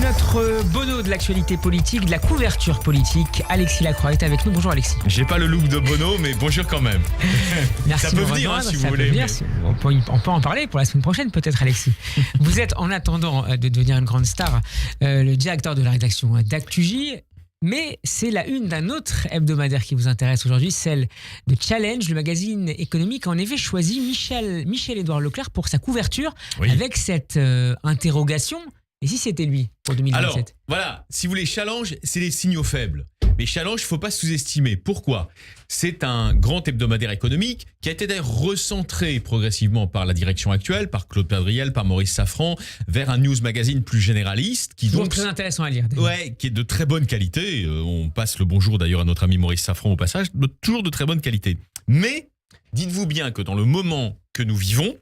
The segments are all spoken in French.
Notre Bono de l'actualité politique, de la couverture politique, Alexis Lacroix est avec nous. Bonjour Alexis. J'ai pas le look de Bono, mais bonjour quand même. Merci. Ça peut venir si vous voulez. On peut en parler pour la semaine prochaine peut-être, Alexis. Vous êtes, en attendant de devenir une grande star, le directeur de la rédaction d'ActuJ. Mais c'est la une d'un autre hebdomadaire qui vous intéresse aujourd'hui, celle de Challenge. Le magazine économique a en effet choisi Michel-Édouard Leclerc pour sa couverture, avec cette interrogation. Et si c'était lui pour 2027? Alors, voilà, si vous voulez, Challenge, c'est les signaux faibles. Mais Challenge, il ne faut pas sous-estimer. Pourquoi? C'est un grand hebdomadaire économique qui a été d'ailleurs recentré progressivement par la direction actuelle, par Claude Perdriel, par Maurice Safran, vers un news magazine plus généraliste. Qui toujours donc, très intéressant à lire. Ouais, qui est de très bonne qualité. On passe le bonjour d'ailleurs à notre ami Maurice Safran au passage. Toujours de très bonne qualité. Mais, dites-vous bien que dans le moment que nous vivons,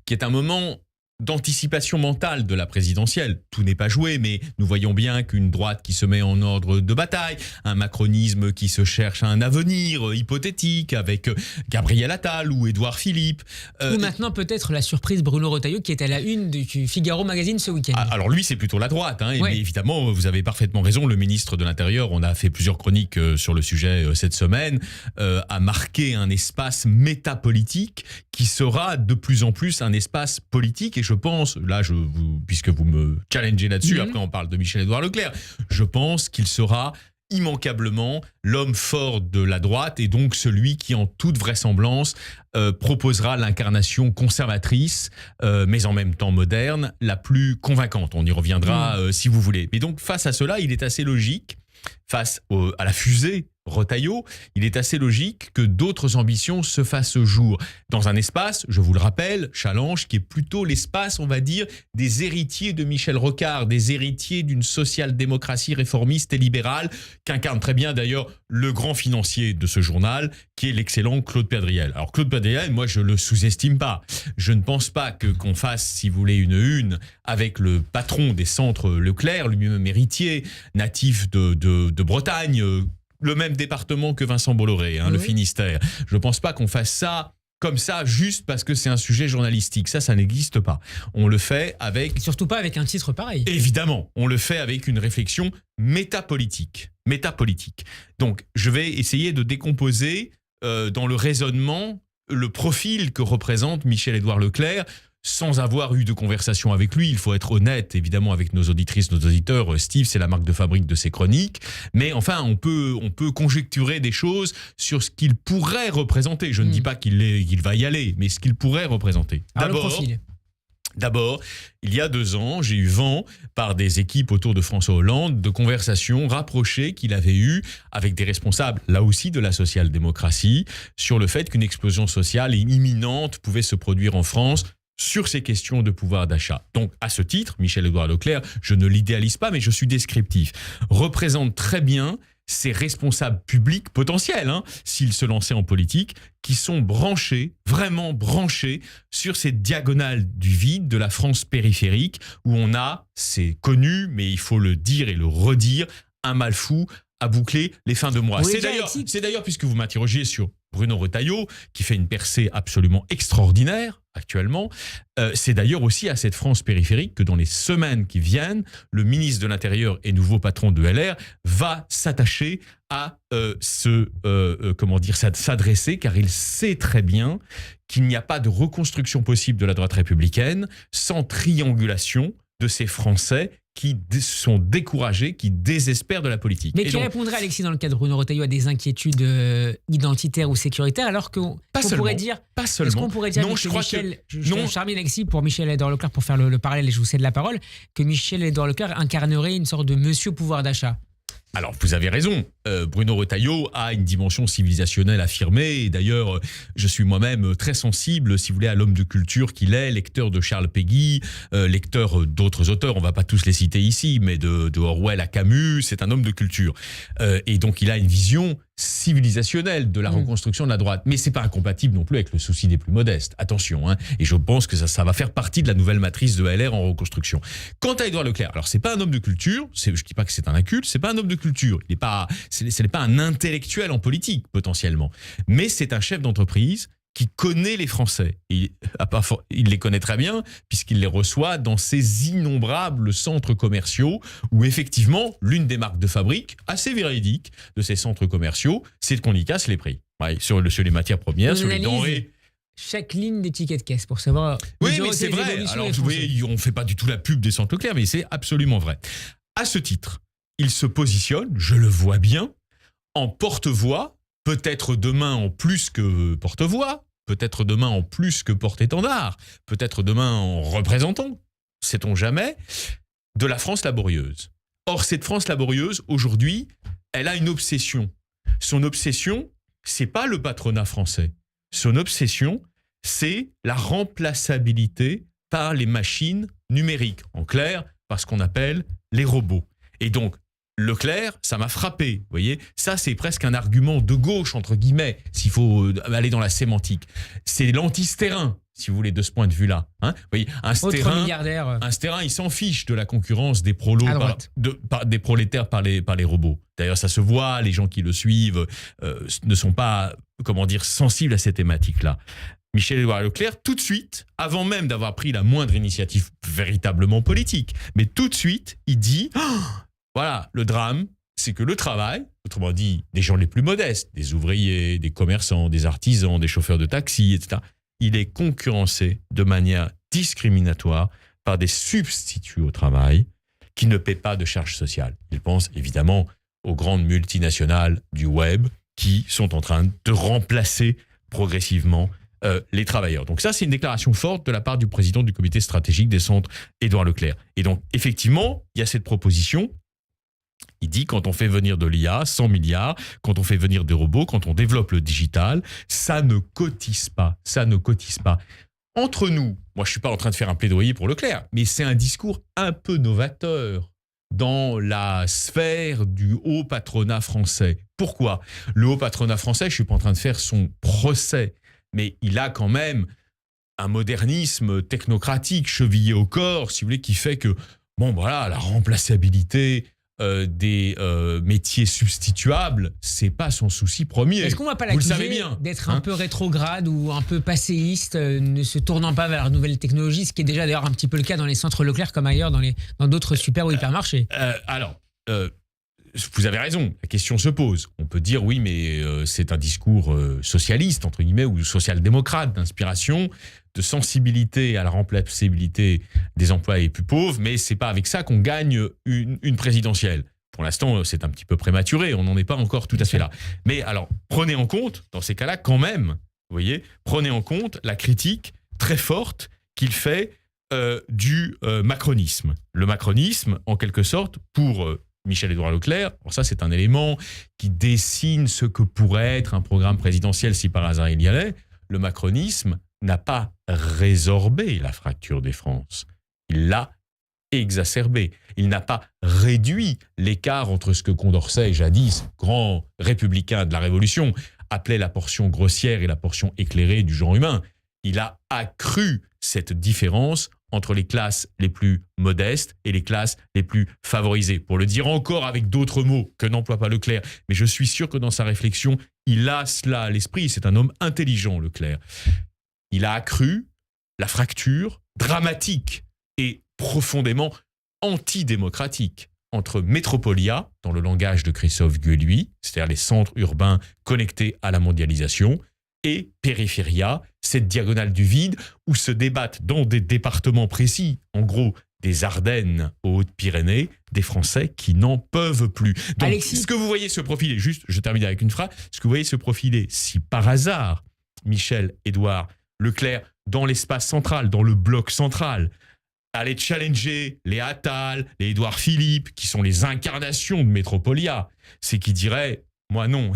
qui est un moment d'anticipation mentale de la présidentielle. Tout n'est pas joué, mais nous voyons bien qu'une droite qui se met en ordre de bataille, un macronisme qui se cherche un avenir hypothétique avec Gabriel Attal ou Édouard Philippe. Ou maintenant peut-être la surprise Bruno Retailleau qui est à la une du Figaro Magazine ce week-end. Alors lui, c'est plutôt la droite. Mais évidemment, vous avez parfaitement raison. Le ministre de l'Intérieur, on a fait plusieurs chroniques sur le sujet cette semaine, a marqué un espace métapolitique qui sera de plus en plus un espace politique. Et je pense, là, puisque vous me challengez là-dessus, après on parle de Michel-Édouard Leclerc, je pense qu'il sera immanquablement l'homme fort de la droite et donc celui qui, en toute vraisemblance, proposera l'incarnation conservatrice, mais en même temps moderne, la plus convaincante. On y reviendra si vous voulez. Mais donc, face à cela, il est assez logique, face à la fusée Retailleau, il est assez logique que d'autres ambitions se fassent jour dans un espace, je vous le rappelle, Challenge, qui est plutôt l'espace, on va dire, des héritiers de Michel Rocard, des héritiers d'une social-démocratie réformiste et libérale, qu'incarne très bien d'ailleurs le grand financier de ce journal, qui est l'excellent Claude Perdriel. Alors Claude Perdriel, moi je le sous-estime pas. Je ne pense pas qu'on fasse, si vous voulez, une avec le patron des centres Leclerc, lui-même héritier, natif de Bretagne, le même département que Vincent Bolloré, le Finistère. Je ne pense pas qu'on fasse ça comme ça, juste parce que c'est un sujet journalistique. Ça n'existe pas. On le fait avec... Et surtout pas avec un titre pareil. Évidemment, on le fait avec une réflexion métapolitique. Donc, je vais essayer de décomposer dans le raisonnement le profil que représente Michel-Édouard Leclerc, sans avoir eu de conversation avec lui. Il faut être honnête, évidemment, avec nos auditrices, nos auditeurs. Steve, c'est la marque de fabrique de ses chroniques. Mais enfin, on peut conjecturer des choses sur ce qu'il pourrait représenter. Je ne dis pas qu'il va y aller, mais ce qu'il pourrait représenter. D'abord, il y a 2 ans, j'ai eu vent, par des équipes autour de François Hollande, de conversations rapprochées qu'il avait eues avec des responsables, là aussi, de la social-démocratie, sur le fait qu'une explosion sociale imminente pouvait se produire en France sur ces questions de pouvoir d'achat. Donc, à ce titre, Michel-Édouard Leclerc, je ne l'idéalise pas, mais je suis descriptif, représente très bien ces responsables publics potentiels, s'ils se lançaient en politique, qui sont branchés, vraiment branchés, sur cette diagonale du vide de la France périphérique, où on a, c'est connu, mais il faut le dire et le redire, un mal fou à boucler les fins de mois. Oui, c'est d'ailleurs, puisque vous m'interrogez sur Bruno Retailleau, qui fait une percée absolument extraordinaire actuellement, c'est d'ailleurs aussi à cette France périphérique que dans les semaines qui viennent, le ministre de l'Intérieur et nouveau patron de LR va s'attacher à s'adresser, car il sait très bien qu'il n'y a pas de reconstruction possible de la droite républicaine sans triangulation de ces Français qui sont découragés, qui désespèrent de la politique. Mais qui répondrait, Alexis, dans le cas de Bruno Retailleau, à des inquiétudes identitaires ou sécuritaires, alors qu'on pourrait dire... Pas seulement. Est-ce qu'on pourrait dire non, que je charmé, Alexis, pour Michel-Édouard Leclerc, pour faire le parallèle, et je vous cède la parole, que Michel-Édouard Leclerc incarnerait une sorte de monsieur pouvoir d'achat? Alors, vous avez raison. Bruno Retailleau a une dimension civilisationnelle affirmée. Et d'ailleurs, je suis moi-même très sensible, si vous voulez, à l'homme de culture qu'il est, lecteur de Charles Péguy, lecteur d'autres auteurs. On ne va pas tous les citer ici, mais de Orwell à Camus. C'est un homme de culture. Et donc, il a une vision civilisationnelle de la reconstruction de la droite. Mais c'est pas incompatible non plus avec le souci des plus modestes. Attention, Et je pense que ça va faire partie de la nouvelle matrice de LR en reconstruction. Quant à Édouard Leclerc, alors c'est pas un homme de culture, je dis pas que c'est un inculte, c'est pas un homme de culture. Ce n'est pas un intellectuel en politique, potentiellement. Mais c'est un chef d'entreprise qui connaît les Français. Il les connaît très bien, puisqu'il les reçoit dans ces innombrables centres commerciaux, où effectivement, l'une des marques de fabrique, assez véridique, de ces centres commerciaux, c'est qu'on y casse les prix. Ouais, sur les matières premières, sur les denrées. Chaque ligne d'étiquette caisse pour savoir. Oui, mais c'est vrai. Alors, vous voyez, on ne fait pas du tout la pub des centres Leclerc, mais c'est absolument vrai. À ce titre, il se positionne, je le vois bien, en porte-voix, peut-être demain en plus que porte-voix, peut-être demain en plus que porte-étendard, peut-être demain en représentant, sait-on jamais, de la France laborieuse. Or, cette France laborieuse, aujourd'hui, elle a une obsession. Son obsession, c'est pas le patronat français. Son obsession, c'est la remplaçabilité par les machines numériques. En clair, par ce qu'on appelle les robots. Et donc, Leclerc, ça m'a frappé. Vous voyez, ça, c'est presque un argument de gauche, entre guillemets, s'il faut aller dans la sémantique. C'est l'anti-stérin, si vous voulez, de ce point de vue-là. Hein, vous voyez, un stérin, il s'en fiche de la concurrence des prolos des prolétaires par les robots. D'ailleurs, ça se voit, les gens qui le suivent ne sont pas, sensibles à ces thématiques-là. Michel-Édouard Leclerc, tout de suite, avant même d'avoir pris la moindre initiative véritablement politique, mais tout de suite, il dit voilà, le drame, c'est que le travail, autrement dit, des gens les plus modestes, des ouvriers, des commerçants, des artisans, des chauffeurs de taxi, etc., il est concurrencé de manière discriminatoire par des substituts au travail qui ne paient pas de charges sociales. Il pense évidemment aux grandes multinationales du web qui sont en train de remplacer progressivement les travailleurs. Donc ça, c'est une déclaration forte de la part du président du comité stratégique des centres, Édouard Leclerc. Et donc, effectivement, il y a cette proposition. Il dit, quand on fait venir de l'IA, 100 milliards, quand on fait venir des robots, quand on développe le digital, ça ne cotise pas. Ça ne cotise pas. Entre nous, moi je ne suis pas en train de faire un plaidoyer pour Leclerc, mais c'est un discours un peu novateur dans la sphère du haut patronat français. Pourquoi ? Le haut patronat français, je ne suis pas en train de faire son procès, mais il a quand même un modernisme technocratique chevillé au corps, si vous voulez, qui fait que, la remplaçabilité des métiers substituables, c'est pas son souci premier. Est-ce qu'on va pas l'accuser d'être un peu rétrograde ou un peu passéiste, ne se tournant pas vers la nouvelle technologie, ce qui est déjà d'ailleurs un petit peu le cas dans les centres Leclerc comme ailleurs dans d'autres super ou hypermarchés. Vous avez raison, la question se pose. On peut dire oui, mais c'est un discours socialiste, entre guillemets, ou social-démocrate, d'inspiration, de sensibilité à la remplaçabilité des emplois les plus pauvres, mais c'est pas avec ça qu'on gagne une présidentielle. Pour l'instant, c'est un petit peu prématuré, on n'en est pas encore tout à fait là. Mais alors, prenez en compte, dans ces cas-là, quand même, vous voyez, prenez en compte la critique très forte qu'il fait du macronisme. Le macronisme, en quelque sorte, pour Michel-Édouard Leclerc, alors ça c'est un élément qui dessine ce que pourrait être un programme présidentiel si par hasard il y allait. Le macronisme n'a pas résorbé la fracture des France. Il l'a exacerbée. Il n'a pas réduit l'écart entre ce que Condorcet, jadis grand républicain de la Révolution, appelait la portion grossière et la portion éclairée du genre humain. Il a accru cette différence entre les classes les plus modestes et les classes les plus favorisées. Pour le dire encore avec d'autres mots que n'emploie pas Leclerc, mais je suis sûr que dans sa réflexion, il a cela à l'esprit. C'est un homme intelligent, Leclerc. Il a accru la fracture dramatique et profondément antidémocratique entre métropolia, dans le langage de Christophe Guéluy, c'est-à-dire les centres urbains connectés à la mondialisation, et périphéria, cette diagonale du vide, où se débattent dans des départements précis, en gros des Ardennes aux Hautes-Pyrénées, des Français qui n'en peuvent plus. Donc, Alexis, ce que vous voyez se profiler, juste, je termine avec une phrase, ce que vous voyez se profiler, si par hasard, Michel-Édouard Leclerc, dans l'espace central, dans le bloc central, allait challenger les Attal, les Édouard Philippe, qui sont les incarnations de Métropolia, c'est qui dirait, moi non,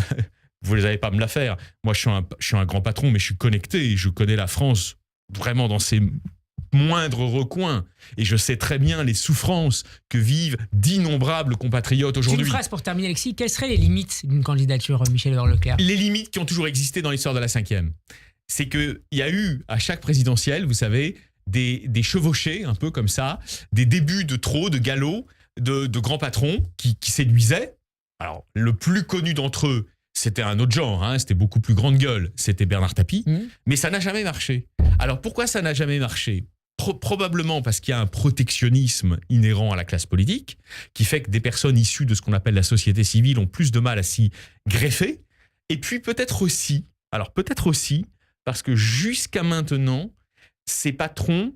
vous n'allez pas me la faire. Moi, je suis un grand patron, mais je suis connecté et je connais la France vraiment dans ses moindres recoins. Et je sais très bien les souffrances que vivent d'innombrables compatriotes aujourd'hui. Une phrase pour terminer, Alexis. Quelles seraient les limites d'une candidature Michel-Édouard Leclerc ? Les limites qui ont toujours existé dans l'histoire de la 5e. C'est qu'il y a eu, à chaque présidentielle, vous savez, des chevauchés, un peu comme ça, des débuts de trop, de galop, de grands patrons qui séduisaient. Alors, le plus connu d'entre eux, c'était un autre genre, hein, c'était beaucoup plus grande gueule, c'était Bernard Tapie, mais ça n'a jamais marché. Alors pourquoi ça n'a jamais marché ? Probablement parce qu'il y a un protectionnisme inhérent à la classe politique, qui fait que des personnes issues de ce qu'on appelle la société civile ont plus de mal à s'y greffer. Et puis peut-être aussi parce que jusqu'à maintenant, ces patrons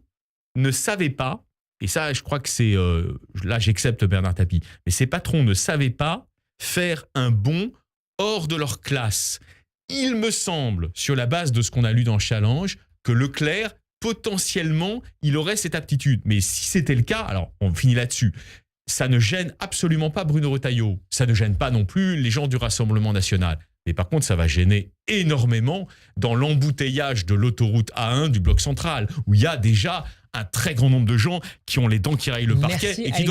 ne savaient pas, et ça je crois que c'est, là j'accepte Bernard Tapie, mais ces patrons ne savaient pas faire un bond hors de leur classe. Il me semble, sur la base de ce qu'on a lu dans Challenge, que Leclerc, potentiellement, il aurait cette aptitude. Mais si c'était le cas, alors on finit là-dessus, ça ne gêne absolument pas Bruno Retailleau. Ça ne gêne pas non plus les gens du Rassemblement national. Mais par contre, ça va gêner énormément dans l'embouteillage de l'autoroute A1 du bloc central, où il y a déjà un très grand nombre de gens qui ont les dents qui raillent le parquet et qui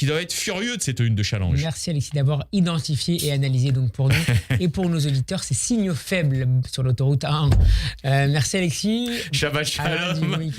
doivent être furieux de cette une de Challenge. Merci Alexis d'avoir identifié et analysé donc pour nous et pour nos auditeurs ces signaux faibles sur l'autoroute A1. Merci Alexis. Shabbat shalom.